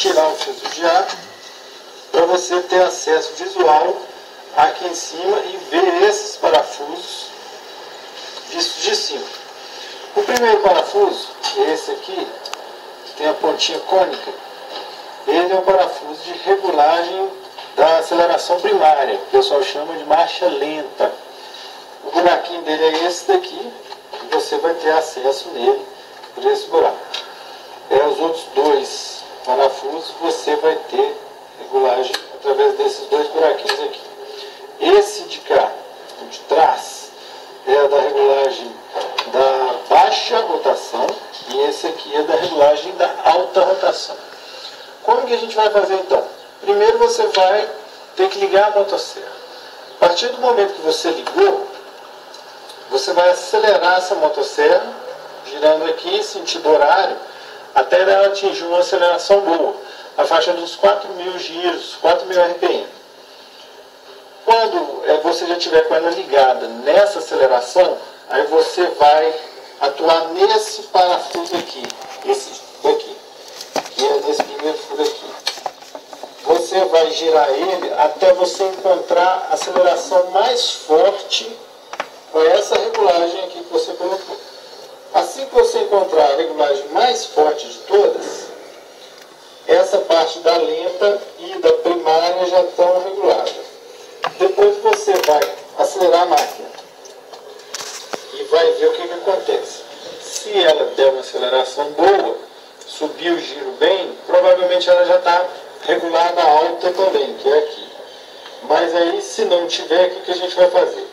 tirar o filtro de ar para você ter acesso visual aqui em cima e ver esses parafusos vistos de cima. O primeiro parafuso, esse aqui, que tem a pontinha cônica, ele é um parafuso de regulagem da aceleração primária, que o pessoal chama de marcha lenta. O buraquinho dele é esse daqui, e você vai ter acesso nele por esse buraco. Os outros dois parafusos você vai ter regulagem através desses dois buraquinhos aqui. Esse de cá, o de trás, é da regulagem da baixa rotação e esse aqui é da regulagem da alta rotação. Como que a gente vai fazer então? Primeiro você vai ter que ligar a motosserra. A partir do momento que você ligou, você vai acelerar essa motosserra, girando aqui, sentido horário, até ela atingir uma aceleração boa, a faixa dos 4.000 giros, 4.000 RPM. Quando você já estiver com ela ligada nessa aceleração, aí você vai atuar nesse parafuso aqui, esse daqui, que é nesse primeiro furo aqui. Você vai girar ele até você encontrar a aceleração mais forte para essa regulagem aqui que você colocou. Assim que você encontrar a regulagem mais forte de todas, essa parte da lenta e da primária já estão reguladas. Depois você vai acelerar a máquina e vai ver o que acontece. Se ela der uma aceleração boa, subir o giro bem, provavelmente ela já está regulada alta também, que é aqui. Mas aí, se não tiver, o que a gente vai fazer?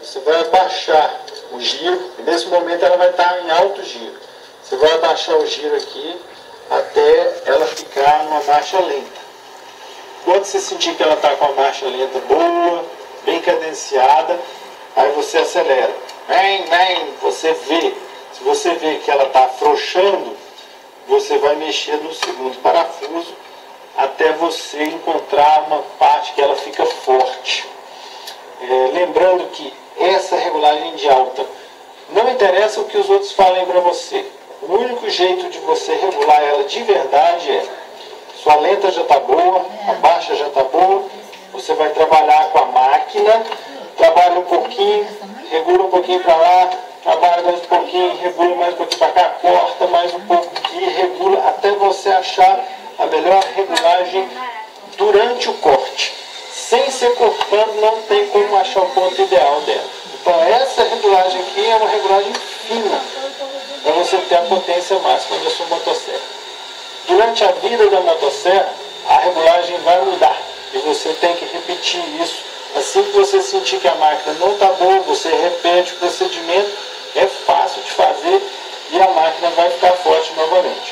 Você vai abaixar o giro, e nesse momento ela vai estar em alto giro. Você vai abaixar o giro aqui até ela ficar numa marcha lenta. Quando você sentir que ela está com a marcha lenta boa, bem cadenciada, aí você acelera. Você vê. Se você vê que ela está afrouxando, você vai mexer no segundo parafuso até você encontrar uma parte que ela fica forte. Lembrando que essa regulagem de alta, não interessa o que os outros falem para você. O único jeito de você regular ela de verdade é: sua lenta já está boa, a baixa já está boa, você vai trabalhar com a máquina, trabalha um pouquinho, regula um pouquinho para lá, trabalha mais um pouquinho, regula mais um pouquinho para cá, corta mais um pouco e regula até você achar a melhor regulagem durante o corte. Sem ser cortando, não tem como achar o ponto ideal dela. Então essa regulagem aqui é uma regulagem fina, para você ter a potência máxima da sua motosserra. Durante a vida da motosserra, a regulagem vai mudar. E você tem que repetir isso. Assim que você sentir que a máquina não está boa, você repete o procedimento. É fácil de fazer e a máquina vai ficar forte novamente.